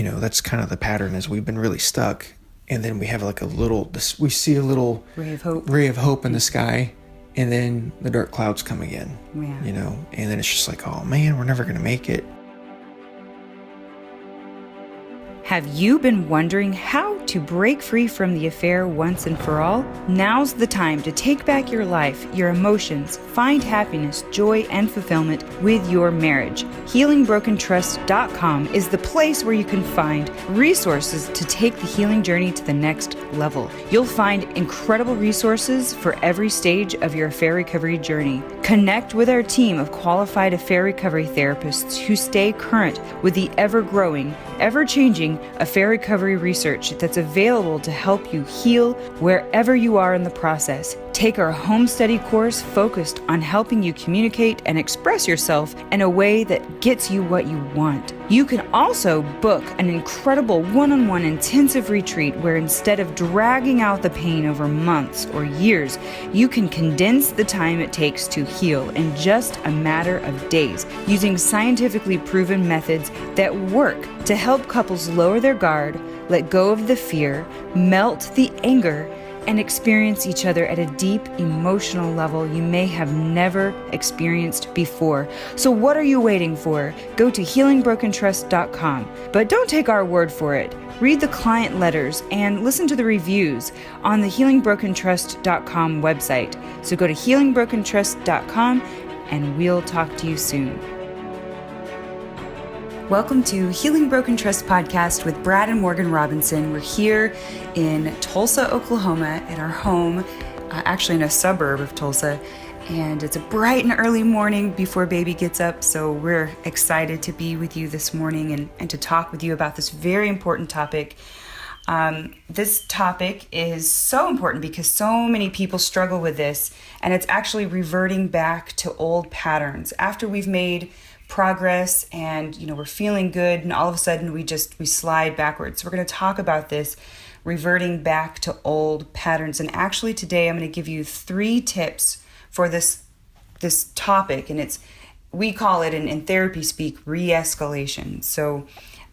that's kind of the pattern is we've been really stuck. And then we have like we see a little ray of hope in the sky. And then the dark clouds come again, and then it's just like, oh man, we're never going to make it. Have you been wondering how to break free from the affair once and for all? Now's the time to take back your life, your emotions, find happiness, joy, and fulfillment with your marriage. HealingBrokenTrust.com is the place where you can find resources to take the healing journey to the next level. You'll find incredible resources for every stage of your affair recovery journey. Connect with our team of qualified affair recovery therapists who stay current with the ever-growing, ever-changing affair recovery research that's available to help you heal wherever you are in the process. Take our home study course focused on helping you communicate and express yourself in a way that gets you what you want. You can also book an incredible one-on-one intensive retreat where instead of dragging out the pain over months or years, you can condense the time it takes to heal in just a matter of days using scientifically proven methods that work to help couples lower their guard, let go of the fear, melt the anger, and experience each other at a deep emotional level you may have never experienced before. So what are you waiting for? Go to HealingBrokenTrust.com. But don't take our word for it. Read the client letters and listen to the reviews on the HealingBrokenTrust.com website. So go to HealingBrokenTrust.com and we'll talk to you soon. Welcome to Healing Broken Trust podcast with Brad and Morgan Robinson. We're here in Tulsa, Oklahoma at our home, actually in a suburb of Tulsa. And it's a bright and early morning before baby gets up. So we're excited to be with you this morning and to talk with you about this very important topic. This topic is so important because so many people struggle with this, and it's actually reverting back to old patterns. After we've made progress and we're feeling good, and all of a sudden we slide backwards. So we're going to talk about this reverting back to old patterns. And actually today I'm going to give you 3 tips for this topic, and we call it in therapy speak re-escalation. So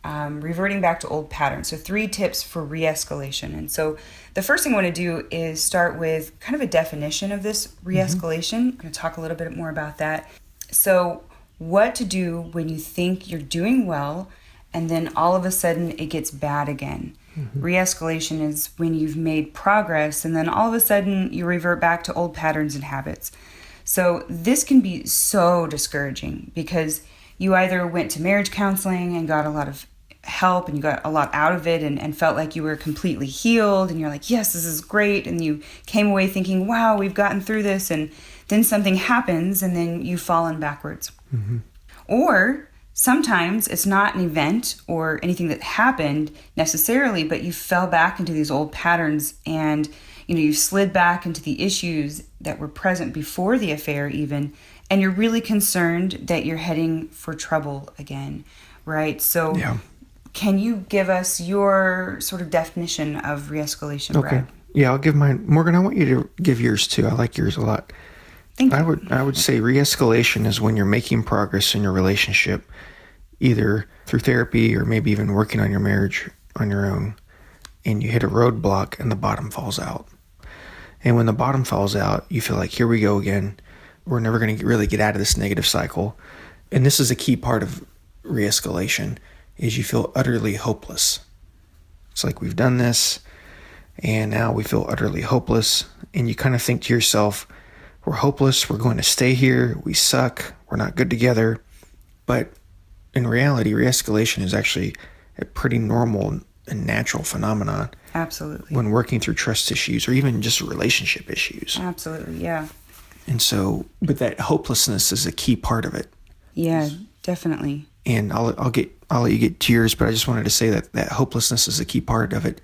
reverting back to old patterns. So 3 tips for re-escalation. And so the first thing I want to do is start with kind of a definition of this re-escalation. I'm going to talk a little bit more about that. So what to do when you think you're doing well and then all of a sudden it gets bad again. Re-escalation is when you've made progress and then all of a sudden you revert back to old patterns and habits. So this can be so discouraging because you either went to marriage counseling and got a lot of help and you got a lot out of it and felt like you were completely healed and you're like, yes, this is great. And you came away thinking, wow, we've gotten through this. And then something happens and then you've fallen backwards. Or sometimes it's not an event or anything that happened necessarily, but you fell back into these old patterns and you slid back into the issues that were present before the affair even, and you're really concerned that you're heading for trouble again, right? So Can you give us your sort of definition of re-escalation, Brad? Okay. Yeah, I'll give mine. Morgan, I want you to give yours too. I like yours a lot. Thank you. I would say re-escalation is when you're making progress in your relationship, either through therapy or maybe even working on your marriage on your own, and you hit a roadblock and the bottom falls out. And when the bottom falls out, you feel like, here we go again. We're never going to really get out of this negative cycle. And this is a key part of re-escalation, is you feel utterly hopeless. It's like we've done this, and now we feel utterly hopeless. And you kind of think to yourself, we're hopeless, we're going to stay here, we suck, we're not good together. But in reality, re-escalation is actually a pretty normal and natural phenomenon. Absolutely. When working through trust issues or even just relationship issues. Absolutely, yeah. And so, but that hopelessness is a key part of it. Yeah, definitely. And I'll let you get to yours, but I just wanted to say that hopelessness is a key part of it,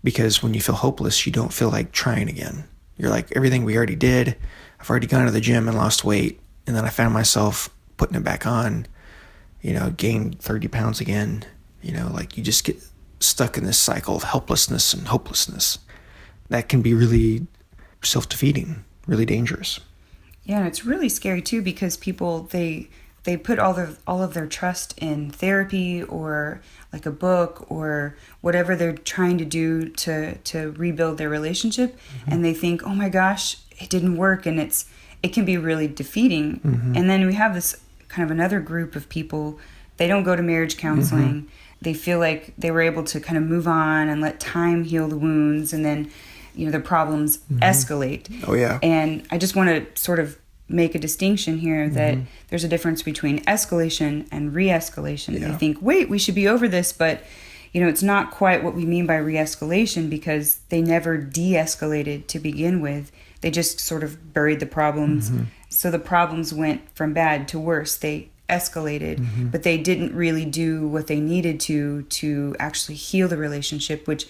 because when you feel hopeless, you don't feel like trying again. You're like, everything we already did, I've already gone to the gym and lost weight, and then I found myself putting it back on, gained 30 pounds again. Like you just get stuck in this cycle of helplessness and hopelessness. That can be really self-defeating, really dangerous. Yeah, and it's really scary too, because people, they they put all of their trust in therapy or like a book or whatever they're trying to do to rebuild their relationship, and they think, oh my gosh, it didn't work, and it can be really defeating. And then we have this kind of another group of people. They don't go to marriage counseling. They feel like they were able to kind of move on and let time heal the wounds, and then the problems escalate. Oh yeah. And I just want to sort of make a distinction here that there's a difference between escalation and re-escalation. Yeah. They think, wait, we should be over this, but it's not quite what we mean by re-escalation, because they never de-escalated to begin with. They just sort of buried the problems. So the problems went from bad to worse. They escalated, but they didn't really do what they needed to actually heal the relationship, which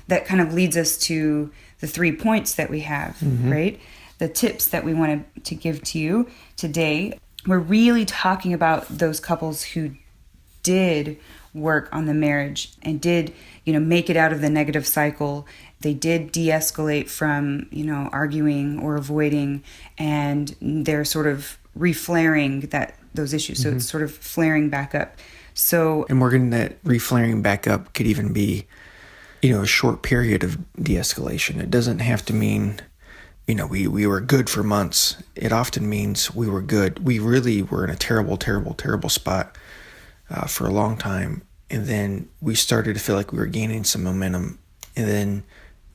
that kind of leads us to the 3 points that we have, right? The tips that we wanted to give to you today. We're really talking about those couples who did work on the marriage and did, make it out of the negative cycle. They did de-escalate from, arguing or avoiding, and they're sort of reflaring those issues. So it's sort of flaring back up. So, And Morgan, that reflaring back up could even be, a short period of de-escalation. It doesn't have to mean, we were good for months. It often means we were good. We really were in a terrible, terrible, terrible spot for a long time. And then we started to feel like we were gaining some momentum. And then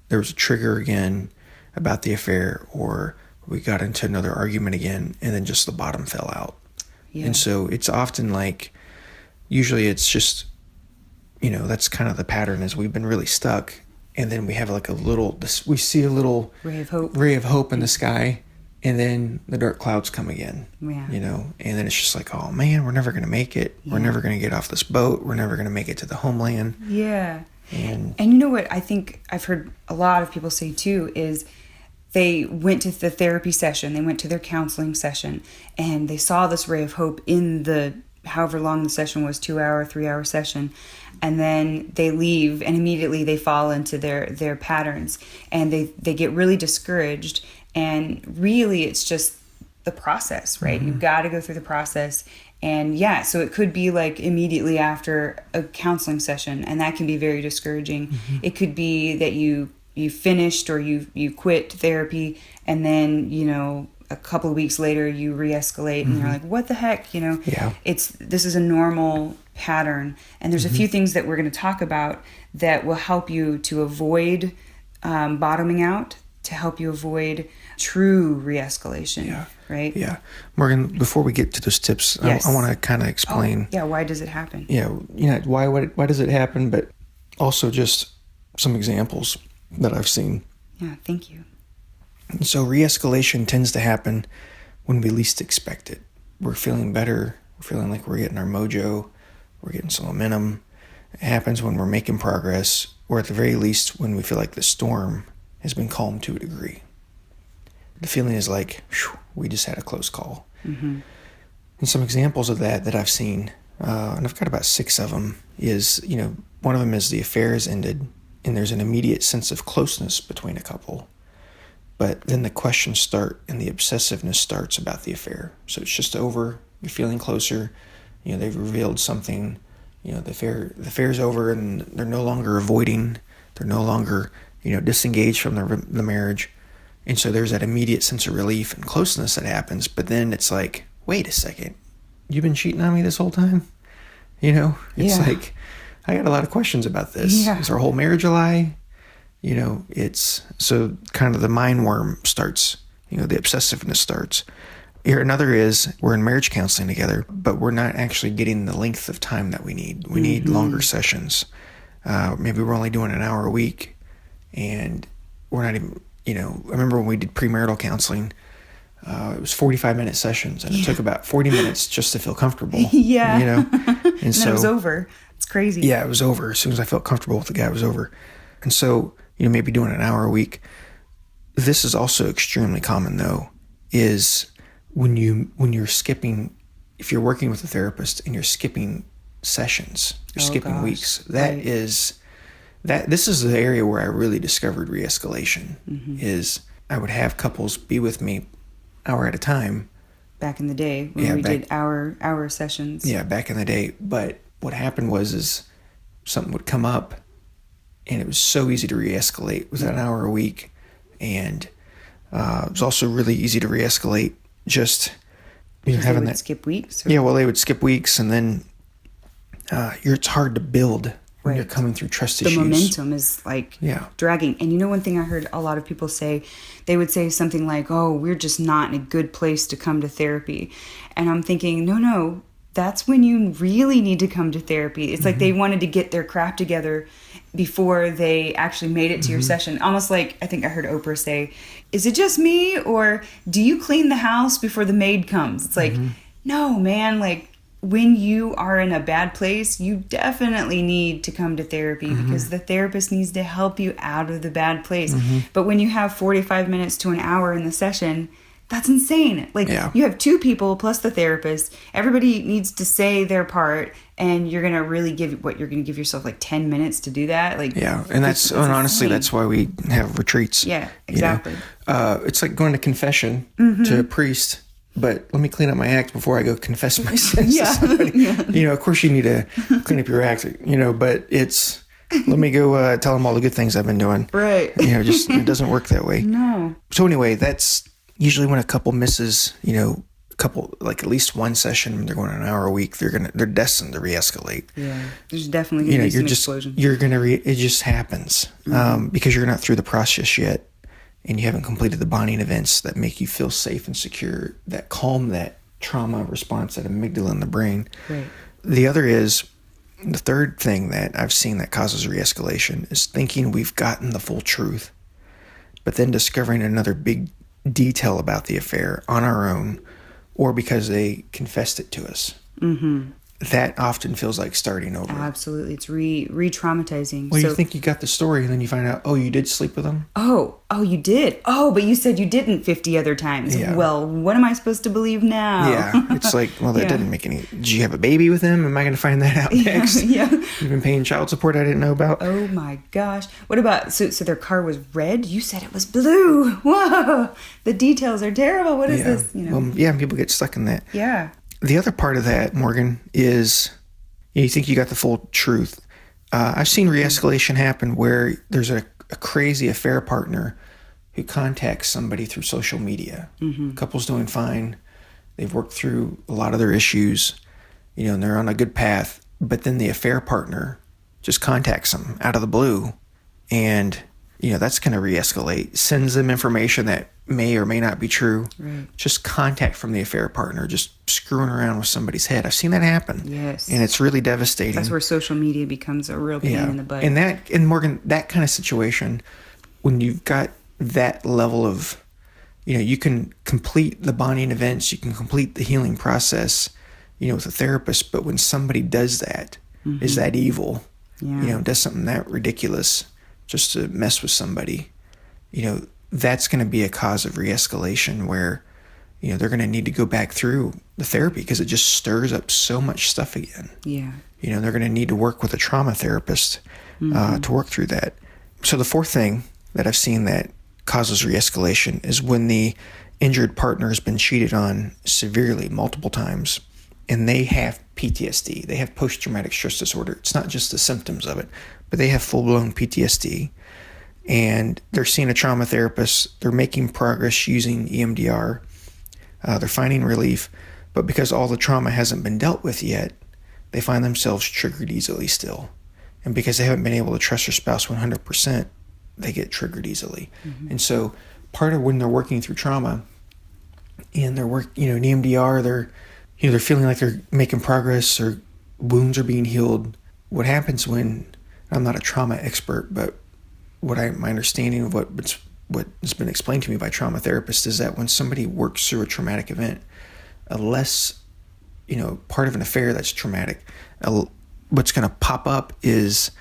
there was a trigger again about the affair, or we got into another argument again, and then just the bottom fell out. Yeah. And so it's often like, usually it's just, that's kind of the pattern, is we've been really stuck. And then we have like we see a little ray of hope in the sky, and then the dark clouds come again. Yeah. And then it's just like, oh man, we're never going to make it. Yeah. We're never going to get off this boat. We're never going to make it to the homeland. Yeah. And you know what I think I've heard a lot of people say too is they went to the therapy session, they went to their counseling session, and they saw this ray of hope in the however long the session was, 2-hour, 3-hour session. And then they leave, and immediately they fall into their patterns, and they get really discouraged. And really, it's just the process, right? You've got to go through the process. And yeah, so it could be like immediately after a counseling session, and that can be very discouraging. It could be that you finished or you quit therapy, and then a couple of weeks later you re-escalate, and you're like, what the heck? Yeah. This is a normal pattern. And there's a few things that we're going to talk about that will help you to avoid bottoming out, to help you avoid true re-escalation. Yeah. Right? Yeah. Morgan, before we get to those tips, yes. I want to kind of explain. Why does it happen? Yeah. Why does it happen? But also just some examples that I've seen. Yeah. Thank you. And so re-escalation tends to happen when we least expect it. We're feeling better. We're feeling like we're getting our mojo. We're getting some momentum. It happens when we're making progress, or at the very least, when we feel like the storm has been calmed to a degree. The feeling is like, whew, we just had a close call. And some examples of that I've seen, and I've got about 6 of them, is, one of them is the affair has ended, and there's an immediate sense of closeness between a couple. But then the questions start, and the obsessiveness starts about the affair. So it's just over. You're feeling closer. They've revealed something. The affair's over, and they're no longer avoiding. They're no longer, disengaged from the marriage. And so there's that immediate sense of relief and closeness that happens. But then it's like, wait a second, you've been cheating on me this whole time? It's like, I got a lot of questions about this. Yeah. Is our whole marriage a lie? It's so kind of the mind worm starts, the obsessiveness starts. Here, another is we're in marriage counseling together, but we're not actually getting the length of time that we need. We need longer sessions. Maybe we're only doing an hour a week, and we're not even, I remember when we did premarital counseling, it was 45-minute sessions, and it took about 40 minutes just to feel comfortable. Yeah. And so it was over. It's crazy. Yeah, it was over. As soon as I felt comfortable with the guy, it was over. And so, maybe doing an hour a week. This is also extremely common, though, is when you're skipping, if you're working with a therapist and you're skipping sessions, you're skipping weeks, this is the area where I really discovered re-escalation, is I would have couples be with me hour at a time, back in the day when we did hour sessions. Yeah, back in the day. But what happened is something would come up, and it was so easy to re-escalate within an hour a week. And it was also really easy to re-escalate just having that. Skip weeks? Yeah, well, they would skip weeks, and then it's hard to build when you're coming through trust issues. The momentum is dragging. And one thing I heard a lot of people say, they would say something like, oh, we're just not in a good place to come to therapy. And I'm thinking, no, that's when you really need to come to therapy. It's like they wanted to get their crap together before they actually made it to your session. Almost like, I think I heard Oprah say, is it just me, or do you clean the house before the maid comes? It's like, no, man, like, when you are in a bad place, you definitely need to come to therapy because the therapist needs to help you out of the bad place. But when you have 45 minutes to an hour in the session, that's insane. Like, you have two people plus the therapist. Everybody needs to say their part, and you're going to really you're going to give yourself like 10 minutes to do that. Like, and honestly, that's why we have retreats. Yeah, exactly. It's like going to confession to a priest. But let me clean up my act before I go confess my sins to somebody. Of course you need to clean up your act, but it's, let me go tell them all the good things I've been doing. Right. It doesn't work that way. No. So anyway, that's usually when a couple misses, like at least one session, they're going an hour a week, they're destined to re-escalate. Yeah. There's definitely going to be some explosion. It just happens because you're not through the process yet. And you haven't completed the bonding events that make you feel safe and secure, that calm that trauma response, that amygdala in the brain. Right. The third thing that I've seen that causes re-escalation is thinking we've gotten the full truth, but then discovering another big detail about the affair on our own, or because they confessed it to us. That often feels like starting over. Absolutely. It's re-traumatizing. Well, you think you got the story, and then you find out, oh, you did sleep with them? Oh, you did? Oh, but you said you didn't 50 other times. Yeah. Well, what am I supposed to believe now? Yeah. It's like, well, that didn't make any... Did you have a baby with him? Am I going to find that out next? Yeah. You've been paying child support I didn't know about? Oh, my gosh. What about... So their car was red? You said it was blue. Whoa. The details are terrible. What is this? Well, people get stuck in that. Yeah. The other part of that, Morgan, is you think you got the full truth. I've seen re-escalation happen where there's a crazy affair partner who contacts somebody through social media. Couple's doing fine. They've worked through a lot of their issues, and they're on a good path. But then the affair partner just contacts them out of the blue. And, that's going to re-escalate. Sends them information that may or may not be true. Right. Just contact from the affair partner, just screwing around with somebody's head. I've seen that happen. Yes. And it's really devastating. That's where social media becomes a real pain in the butt. And Morgan, that kind of situation, when you've got that level of, you can complete the bonding events, you can complete the healing process, with a therapist, but when somebody does that, is that evil, does something that ridiculous just to mess with somebody, that's going to be a cause of re-escalation where, they're going to need to go back through the therapy because it just stirs up so much stuff again. Yeah. They're going to need to work with a trauma therapist to work through that. So the fourth thing that I've seen that causes re-escalation is when the injured partner has been cheated on severely multiple times and they have PTSD. They have post-traumatic stress disorder. It's not just the symptoms of it, but they have full-blown PTSD. And they're seeing a trauma therapist. They're making progress using EMDR. They're finding relief. But because all the trauma hasn't been dealt with yet, they find themselves triggered easily still. And because they haven't been able to trust their spouse 100%, they get triggered easily. And so part of when they're working through trauma and they're in EMDR, they're feeling like they're making progress or wounds are being healed. What happens when, I'm not a trauma expert, but my understanding of what has been explained to me by trauma therapists is that when somebody works through a traumatic event, unless, part of an affair that's traumatic, what's going to pop up is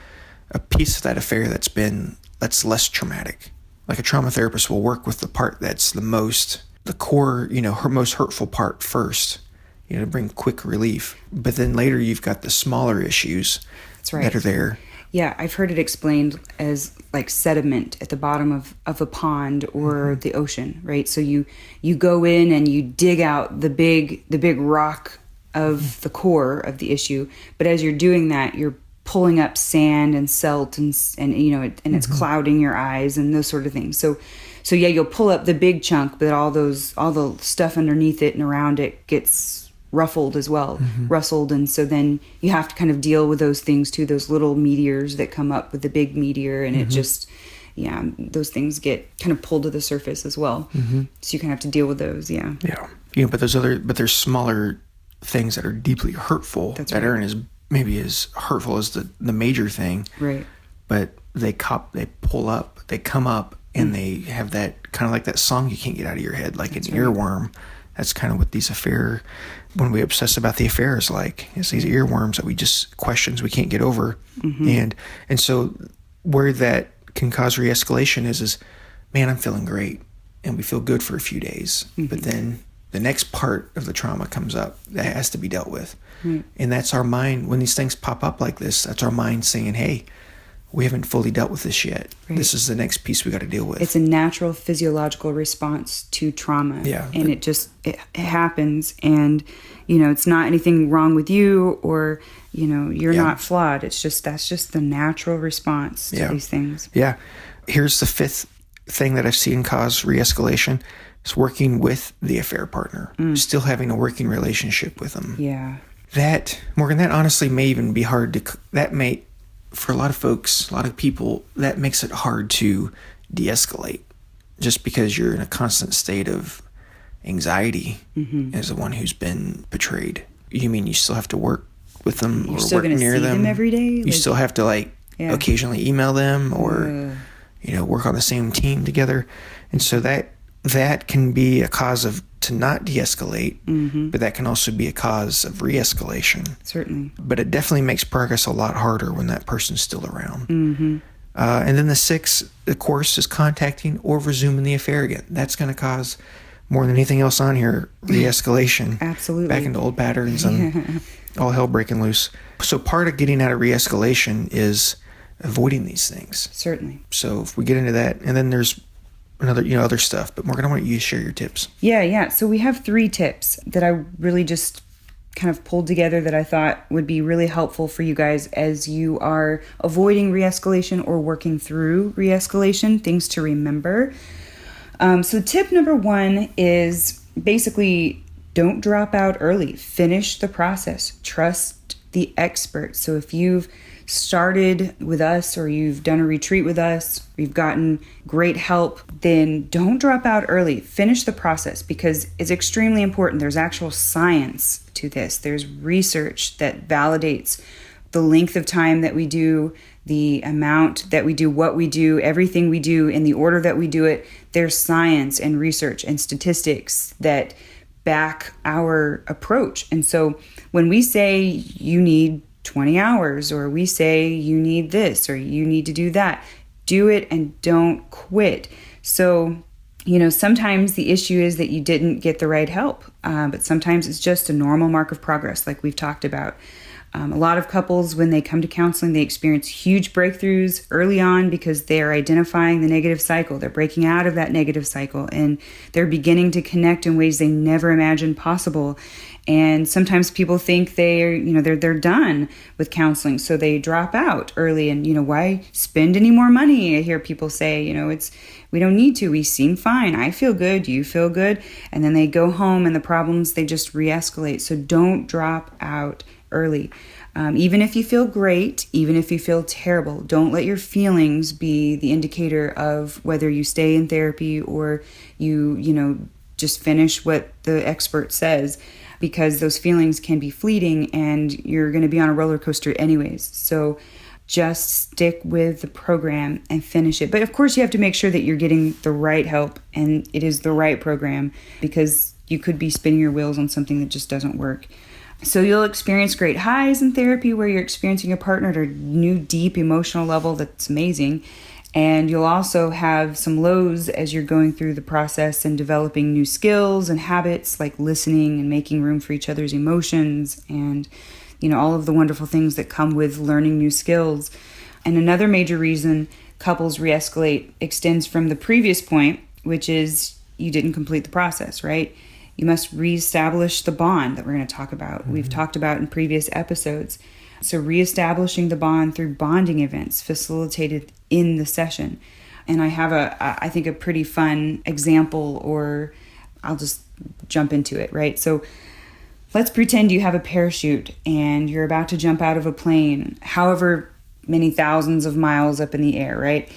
a piece of that affair that's less traumatic. Like a trauma therapist will work with the part that's the core, her most hurtful part first, to bring quick relief. But then later you've got the smaller issues that are there. Yeah, I've heard it explained as like sediment at the bottom of a pond or the ocean, right? So you go in and you dig out the big rock of the core of the issue, but as you're doing that, you're pulling up sand and silt and it's clouding your eyes and those sort of things. So yeah, you'll pull up the big chunk, but all the stuff underneath it and around it gets ruffled as well, rustled, and so then you have to kind of deal with those things too, those little meteors that come up with the big meteor, and it just, those things get kind of pulled to the surface as well. So you kind of have to deal with those. Yeah. But there's smaller things that are deeply hurtful that aren't maybe as hurtful as the major thing, right? But they pull up, they come up, and they have that kind of like that song you can't get out of your head, like an earworm. That's kind of what when we obsess about the affair is like. It's these earworms that questions we can't get over. And so where that can cause re-escalation is, man, I'm feeling great. And we feel good for a few days. But then the next part of the trauma comes up that has to be dealt with. And that's our mind. When these things pop up like this, that's our mind saying, hey, we haven't fully dealt with this yet. Right. This is the next piece we got to deal with. It's a natural physiological response to trauma. Yeah. And it happens. And, it's not anything wrong with you or, you're not flawed. That's just the natural response to these things. Yeah. Here's the fifth thing that I've seen cause re-escalation. It's working with the affair partner. Still having a working relationship with them. Yeah. Morgan, that honestly may even be hard for a lot of folks, a lot of people, that makes it hard to de-escalate just because you're in a constant state of anxiety as the one who's been betrayed. You mean you still have to work with them or work near them every day? You still have to occasionally email them or work on the same team together. And so that can be a cause to not de-escalate, but that can also be a cause of re-escalation. Certainly. But it definitely makes progress a lot harder when that person's still around. And then the sixth, of course, is contacting or resuming the affair again. That's going to cause, more than anything else on here, re-escalation. Absolutely. Back into old patterns and all hell breaking loose. So part of getting out of re-escalation is avoiding these things. Certainly. So if we get into that, and then there's other stuff. But Morgan, I want you to share your tips. Yeah. So we have 3 tips that I really just kind of pulled together that I thought would be really helpful for you guys as you are avoiding re-escalation or working through re-escalation, things to remember. So tip number 1 is basically don't drop out early. Finish the process. Trust the expert. So if you've started with us or you've done a retreat with us, you've gotten great help, then don't drop out early. Finish the process because it's extremely important. There's actual science to this. There's research that validates the length of time that we do, the amount that we do, what we do, everything we do in the order that we do it. There's science and research and statistics that back our approach. And so when we say you need 20 hours, or we say you need this, or you need to do that, do it and don't quit. So, sometimes the issue is that you didn't get the right help, but sometimes it's just a normal mark of progress, like we've talked about. A lot of couples, when they come to counseling, they experience huge breakthroughs early on because they're identifying the negative cycle. They're breaking out of that negative cycle and they're beginning to connect in ways they never imagined possible. And sometimes people think they're done with counseling, so they drop out early. And why spend any more money? I hear people say, we don't need to. We seem fine. I feel good. You feel good. And then they go home and the problems, they just re-escalate. So don't drop out early. Even if you feel great, even if you feel terrible, don't let your feelings be the indicator of whether you stay in therapy or you just finish what the expert says, because those feelings can be fleeting and you're going to be on a roller coaster anyways. So just stick with the program and finish it. But of course you have to make sure that you're getting the right help and it is the right program, because you could be spinning your wheels on something that just doesn't work. So you'll experience great highs in therapy where you're experiencing your partner at a new deep emotional level that's amazing. And you'll also have some lows as you're going through the process and developing new skills and habits like listening and making room for each other's emotions and, all of the wonderful things that come with learning new skills. And another major reason couples re-escalate extends from the previous point, which is you didn't complete the process, right? You must reestablish the bond that we're going to talk about. We've talked about in previous episodes. So reestablishing the bond through bonding events facilitated in the session. And I have I think a pretty fun example, or I'll just jump into it, right? So let's pretend you have a parachute and you're about to jump out of a plane, however many thousands of miles up in the air, right?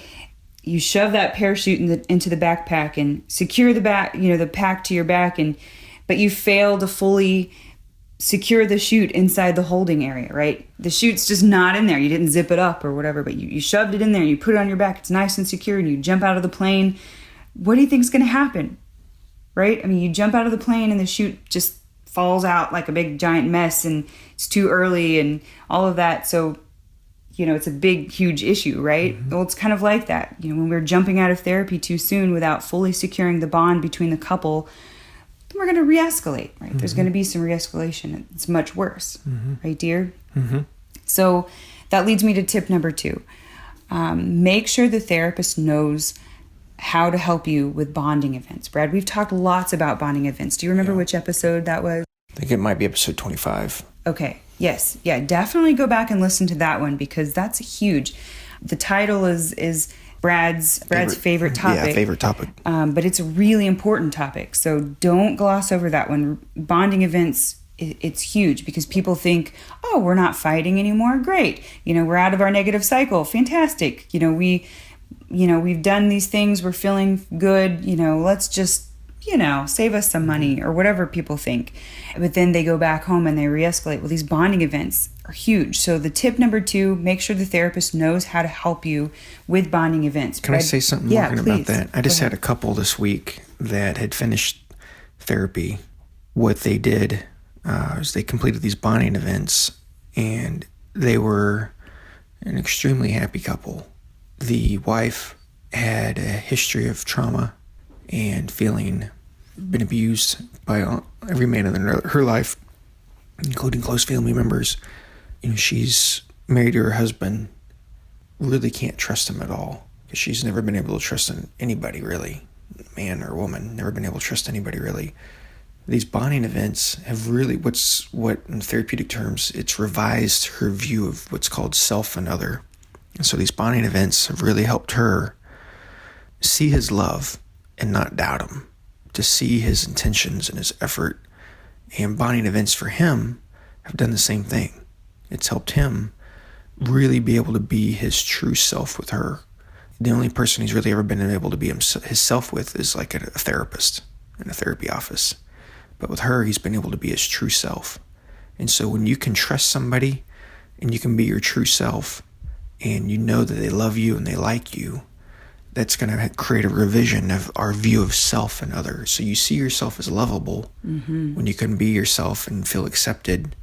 You shove that parachute into the backpack and secure the pack to your back, but you fail to fully secure the chute inside the holding area, right? The chute's just not in there. You didn't zip it up or whatever, but you shoved it in there and you put it on your back. It's nice and secure, and you jump out of the plane. What do you think's going to happen, right? I mean, you jump out of the plane and the chute just falls out like a big giant mess, and it's too early and all of that. So, it's a big, huge issue, right? Well, it's kind of like that. When we're jumping out of therapy too soon without fully securing the bond between the couple, then we're going to re-escalate, right? There's going to be some re-escalation. It's much worse, right, dear? So that leads me to tip number 2. Make sure the therapist knows how to help you with bonding events. Brad, we've talked lots about bonding events. Do you remember which episode that was? I think it might be episode 25. Okay. Yes. Yeah. Definitely go back and listen to that one, because that's huge. The title is Brad's favorite topic. Yeah, favorite topic. But it's a really important topic. So don't gloss over that one. Bonding events, it's huge, because people think, oh, we're not fighting anymore. Great. We're out of our negative cycle. Fantastic. We've done these things. We're feeling good. Let's just, save us some money, or whatever people think. But then they go back home and they re-escalate. Well, these bonding events are huge. So the tip number 2, make sure the therapist knows how to help you with bonding events. Can I say something, Morgan, about that? I just had a couple this week that had finished therapy. What they did is they completed these bonding events, and they were an extremely happy couple. The wife had a history of trauma and feeling been abused by every man in her life, including close family members. She's married to her husband, really can't trust him at all, because she's never been able to trust anybody, really, man or woman, never been able to trust anybody, really. These bonding events have really, what in therapeutic terms, it's revised her view of what's called self and other. And so these bonding events have really helped her see his love and not doubt him, to see his intentions and his effort. And bonding events for him have done the same thing. It's helped him really be able to be his true self with her. The only person he's really ever been able to be himself with is like a therapist in a therapy office. But with her, he's been able to be his true self. And so when you can trust somebody and you can be your true self, and you know that they love you and they like you, that's going to create a revision of our view of self and others. So you see yourself as lovable when you can be yourself and feel accepted.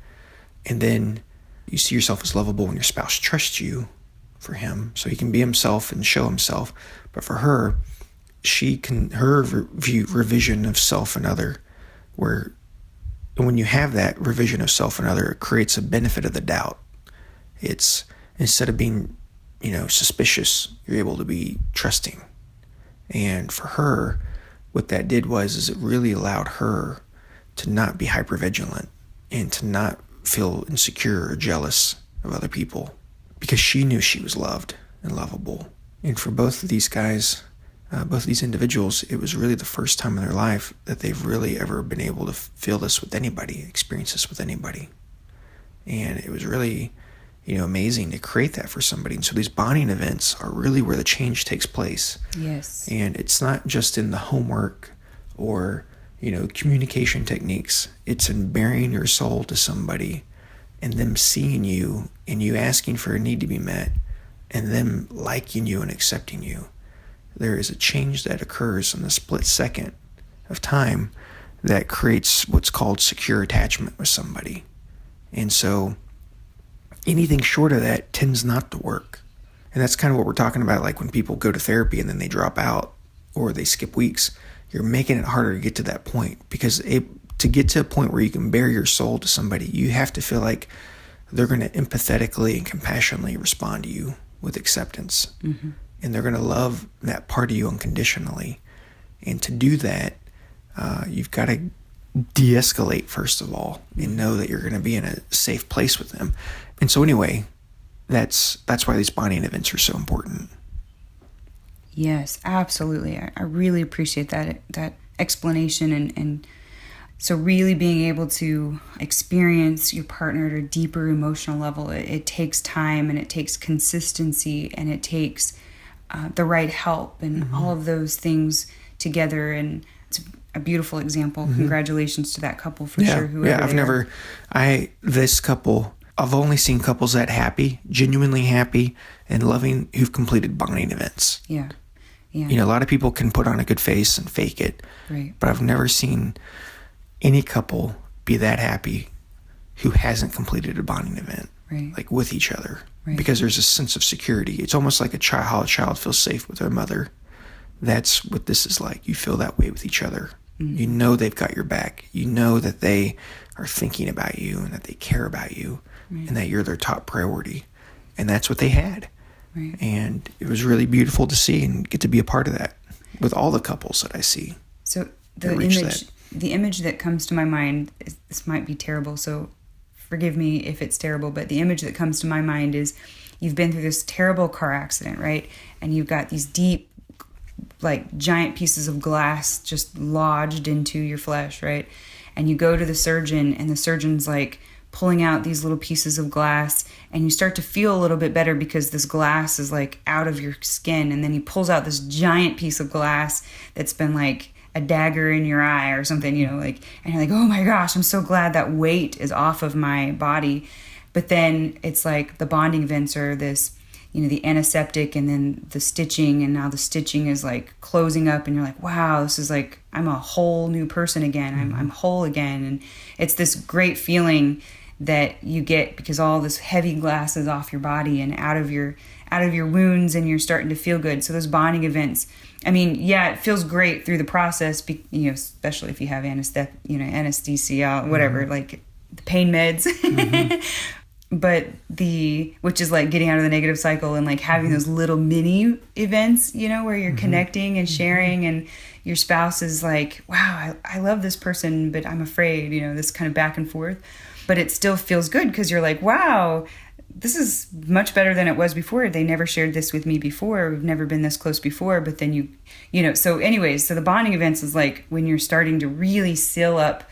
And then you see yourself as lovable when your spouse trusts you for him, so he can be himself and show himself. But for her, her revision of self and other, where when you have that revision of self and other, it creates a benefit of the doubt. It's, instead of being suspicious, you're able to be trusting. And for her, what that did is it really allowed her to not be hypervigilant and to not feel insecure or jealous of other people, because she knew she was loved and lovable. And for both of these guys, both of these individuals, it was really the first time in their life that they've really ever been able to feel this with anybody, experience this with anybody. And it was really amazing to create that for somebody. And so these bonding events are really where the change takes place. Yes. And it's not just in the homework or, communication techniques. It's in bearing your soul to somebody and them seeing you and you asking for a need to be met and them liking you and accepting you. There is a change that occurs in the split second of time that creates what's called secure attachment with somebody. And so anything short of that tends not to work. And that's kind of what we're talking about, like when people go to therapy and then they drop out or they skip weeks. You're making it harder to get to that point, because to get to a point where you can bare your soul to somebody, you have to feel like they're going to empathetically and compassionately respond to you with acceptance. And they're going to love that part of you unconditionally. And to do that, you've got to de-escalate first of all, and know that you're going to be in a safe place with them. And so anyway, that's why these bonding events are so important. Yes, absolutely. I really appreciate that explanation. And so really being able to experience your partner at a deeper emotional level, it takes time, and it takes consistency, and it takes the right help, and all of those things together. And it's a beautiful example. Congratulations to that couple for sure. This couple, I've only seen couples that happy, genuinely happy and loving, who've completed bonding events. Yeah. You know, a lot of people can put on a good face and fake it. Right. But I've never seen any couple be that happy who hasn't completed a bonding event, like with each other. Right. Because there's a sense of security. It's almost like how a child feels safe with their mother. That's what this is like. You feel that way with each other. You know they've got your back. You know that they are thinking about you, and that they care about you, and that you're their top priority. And that's what they had. Right. And it was really beautiful to see and get to be a part of that with all the couples that I see. So the image that comes to my mind, this might be terrible, so forgive me if it's terrible, but the image that comes to my mind is you've been through this terrible car accident, right? And you've got these deep, like giant pieces of glass just lodged into your flesh, right? And you go to the surgeon, and the surgeon's like pulling out these little pieces of glass, and you start to feel a little bit better because this glass is like out of your skin. And then he pulls out this giant piece of glass that's been like a dagger in your eye or something, you know, like, and you're like, oh my gosh, I'm so glad that weight is off of my body. But then it's like the bonding events are this, you know, the antiseptic, and then the stitching, and now the stitching is like closing up, and you're like, wow, this is like, I'm a whole new person again. I'm whole again. And it's this great feeling that you get because all this heavy glass is off your body and out of your wounds, and you're starting to feel good. So those bonding events, I mean, yeah, it feels great through the process, you know, especially if you have anesthesia, whatever, like the pain meds. But which is like getting out of the negative cycle and like having those little mini events, you know, where you're connecting and sharing, and your spouse is like, wow, I love this person, but I'm afraid, you know, this kind of back and forth. But it still feels good because you're like, wow, this is much better than it was before. They never shared this with me before. We've never been this close before. But then you know, so anyways, so the bonding events is like when you're starting to really seal up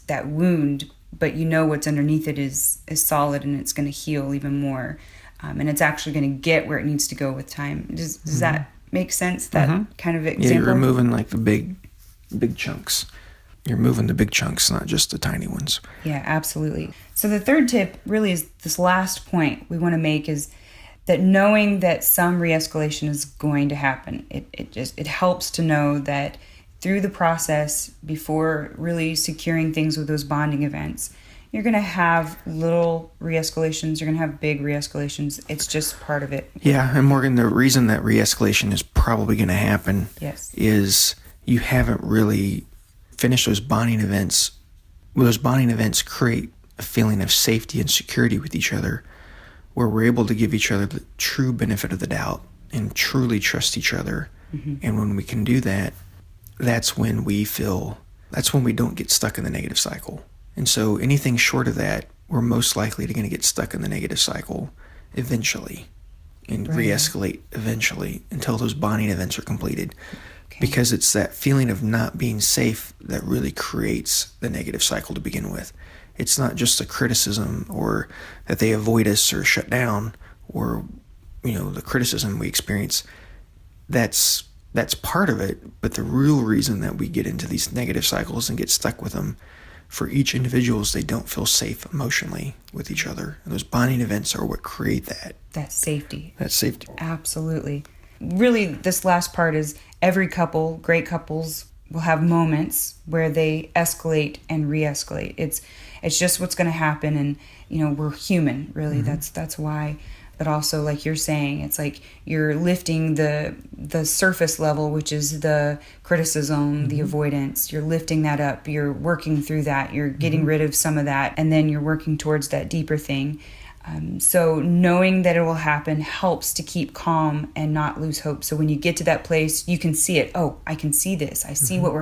that wound, but you know what's underneath it is solid, and it's going to heal even more. And it's actually going to get where it needs to go with time. Does that make sense? That kind of example? Yeah, you're removing like the big chunks. You're moving the big chunks, not just the tiny ones. Yeah, absolutely. So the third tip really is this last point we want to make is that knowing that some re-escalation is going to happen. It helps to know that through the process, before really securing things with those bonding events, you're going to have little re-escalations. You're going to have big re-escalations. It's just part of it. Yeah, and Morgan, the reason that re-escalation is probably going to happen is you haven't really finished those bonding events. Well, those bonding events create a feeling of safety and security with each other, where we're able to give each other the true benefit of the doubt and truly trust each other. And when we can do that, that's when we don't get stuck in the negative cycle. And so anything short of that, we're most likely to going to get stuck in the negative cycle eventually and re-escalate eventually until those bonding events are completed. Because it's that feeling of not being safe that really creates the negative cycle to begin with. It's not just a criticism or that they avoid us or shut down, or, you know, the criticism we experience. That's part of it, but the real reason that we get into these negative cycles and get stuck with them for each individual is they don't feel safe emotionally with each other. And those bonding events are what create that. That's safety. That's safety. Absolutely. Really, this last part is every couple, great couples, will have moments where they escalate and re-escalate. It's just what's going to happen, and you know, we're human, really. That's why. But also, like you're saying, it's like you're lifting the surface level, which is the criticism, the avoidance. You're lifting that up. You're working through that. You're getting rid of some of that, and then you're working towards that deeper thing. So knowing that it will happen helps to keep calm and not lose hope. So when you get to that place, you can see it. Oh, I can see this. I see what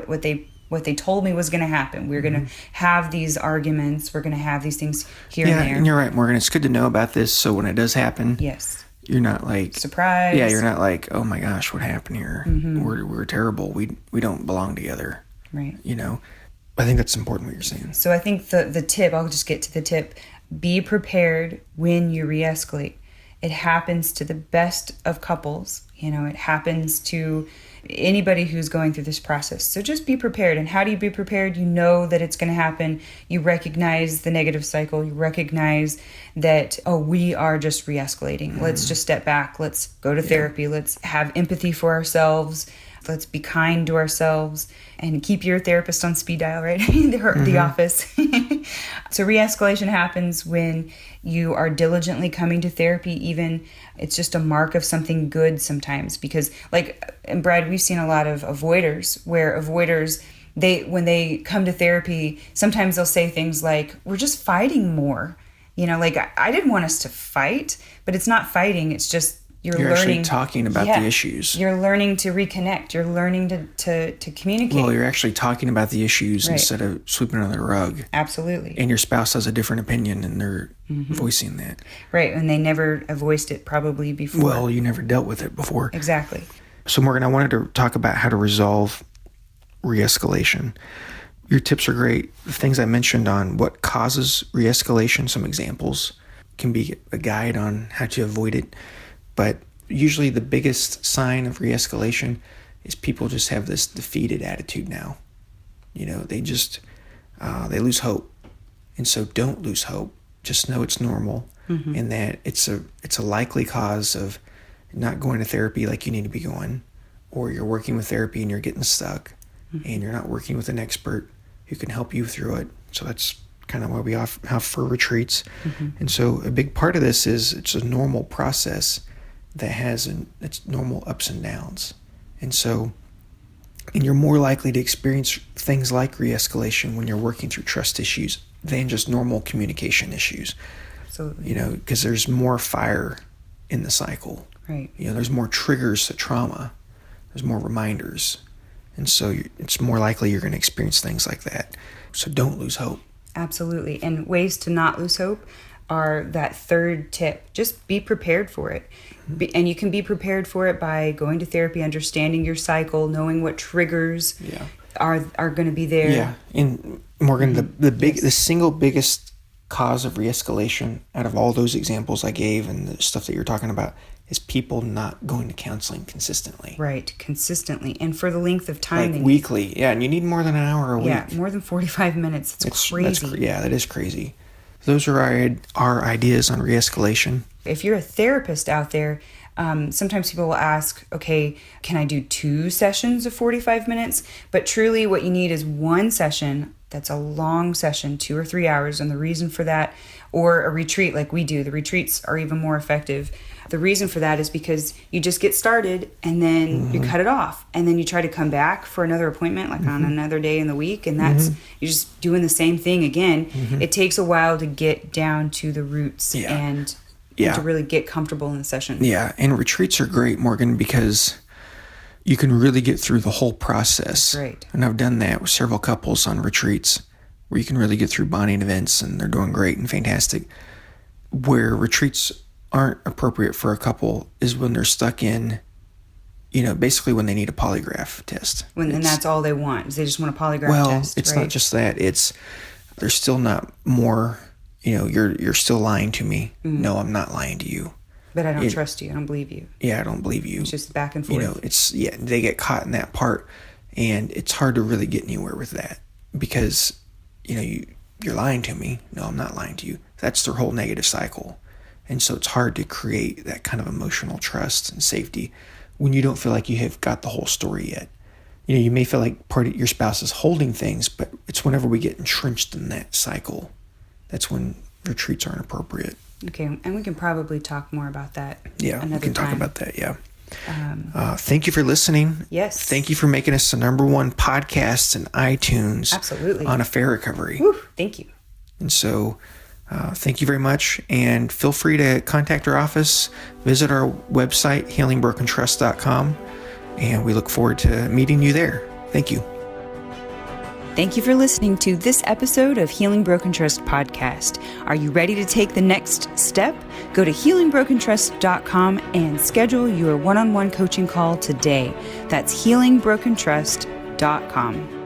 what they told me was going to happen. We're going to have these arguments. We're going to have these things here and there. Yeah, and you're right, Morgan. It's good to know about this. So when it does happen, yes, you're not like surprised. Yeah, you're not like, oh my gosh, what happened here? We're terrible. We don't belong together. Right. I think that's important what you're saying. So I think the tip. I'll just get to the tip. Be prepared when you re-escalate. It happens to the best of couples. It happens to anybody who's going through this process. So just be prepared. And how do you be prepared? You know that it's going to happen. You recognize the negative cycle. You recognize that, we are just re-escalating. Let's just step back. Let's go to therapy. Let's have empathy for ourselves. Let's be kind to ourselves and keep your therapist on speed dial, right? The office. So re-escalation happens when you are diligently coming to therapy. Even it's just a mark of something good sometimes, because and Brad, we've seen a lot of avoiders where when they come to therapy, sometimes they'll say things like, we're just fighting more. I didn't want us to fight, but it's not fighting. It's just, you're learning, actually talking about the issues. You're learning to reconnect. You're learning to communicate. Well, you're actually talking about the issues instead of sweeping under the rug. Absolutely. And your spouse has a different opinion, and they're voicing that. Right, and they never voiced it probably before. Well, you never dealt with it before. Exactly. So, Morgan, I wanted to talk about how to resolve re-escalation. Your tips are great. The things I mentioned on what causes re-escalation, some examples, can be a guide on how to avoid it. But usually the biggest sign of re-escalation is people just have this defeated attitude now. They just, they lose hope. And so don't lose hope. Just know it's normal and that it's a likely cause of not going to therapy like you need to be going, or you're working with therapy and you're getting stuck and you're not working with an expert who can help you through it. So that's kind of why we have for retreats. And so a big part of this is it's a normal process that has its normal ups and downs. And you're more likely to experience things like re-escalation when you're working through trust issues than just normal communication issues. Absolutely. Because there's more fire in the cycle. Right. There's more triggers to trauma. There's more reminders. And so it's more likely you're going to experience things like that. So don't lose hope. Absolutely. And ways to not lose hope are that third tip. Just be prepared for it. And you can be prepared for it by going to therapy, understanding your cycle, knowing what triggers are going to be there. Yeah. And Morgan, the single biggest cause of re-escalation out of all those examples I gave and the stuff that you're talking about is people not going to counseling consistently. Right, consistently. And for the length of time. Like weekly. Yeah, and you need more than an hour a week. Yeah, more than 45 minutes. It's crazy. That is crazy. Those are our ideas on re-escalation. If you're a therapist out there, sometimes people will ask, okay, can I do 2 sessions of 45 minutes? But truly what you need is 1 session that's a long session, 2 or 3 hours. And the reason for that, or a retreat like we do, the retreats are even more effective. The reason for that is because you just get started and then you cut it off. And then you try to come back for another appointment, like on another day in the week. And that's, you're just doing the same thing again. It takes a while to get down to the roots and to really get comfortable in the session. Yeah, and retreats are great, Morgan, because you can really get through the whole process. That's right. And I've done that with several couples on retreats where you can really get through bonding events and they're doing great and fantastic. Where retreats aren't appropriate for a couple is when they're stuck in, basically when they need a polygraph test. And that's all they want, is they just want a polygraph test. Well, it's not just that. They're still not more, you're still lying to me. No, I'm not lying to you. But I don't trust you. I don't believe you. Yeah, I don't believe you. It's just back and forth. They get caught in that part, and it's hard to really get anywhere with that because, you're lying to me. No, I'm not lying to you. That's their whole negative cycle. And so it's hard to create that kind of emotional trust and safety when you don't feel like you have got the whole story yet. You may feel like part of your spouse is holding things, but it's whenever we get entrenched in that cycle, that's when retreats aren't appropriate. Okay, and we can probably talk more about that. Yeah, we can talk about that. Yeah. Thank you for listening. Yes. Thank you for making us the #1 podcast in iTunes. Absolutely. On affair recovery. Woo, thank you. And so Thank you very much, and feel free to contact our office, visit our website, healingbrokentrust.com, and we look forward to meeting you there. Thank you. Thank you for listening to this episode of Healing Broken Trust podcast. Are you ready to take the next step? Go to healingbrokentrust.com and schedule your one-on-one coaching call today. That's healingbrokentrust.com.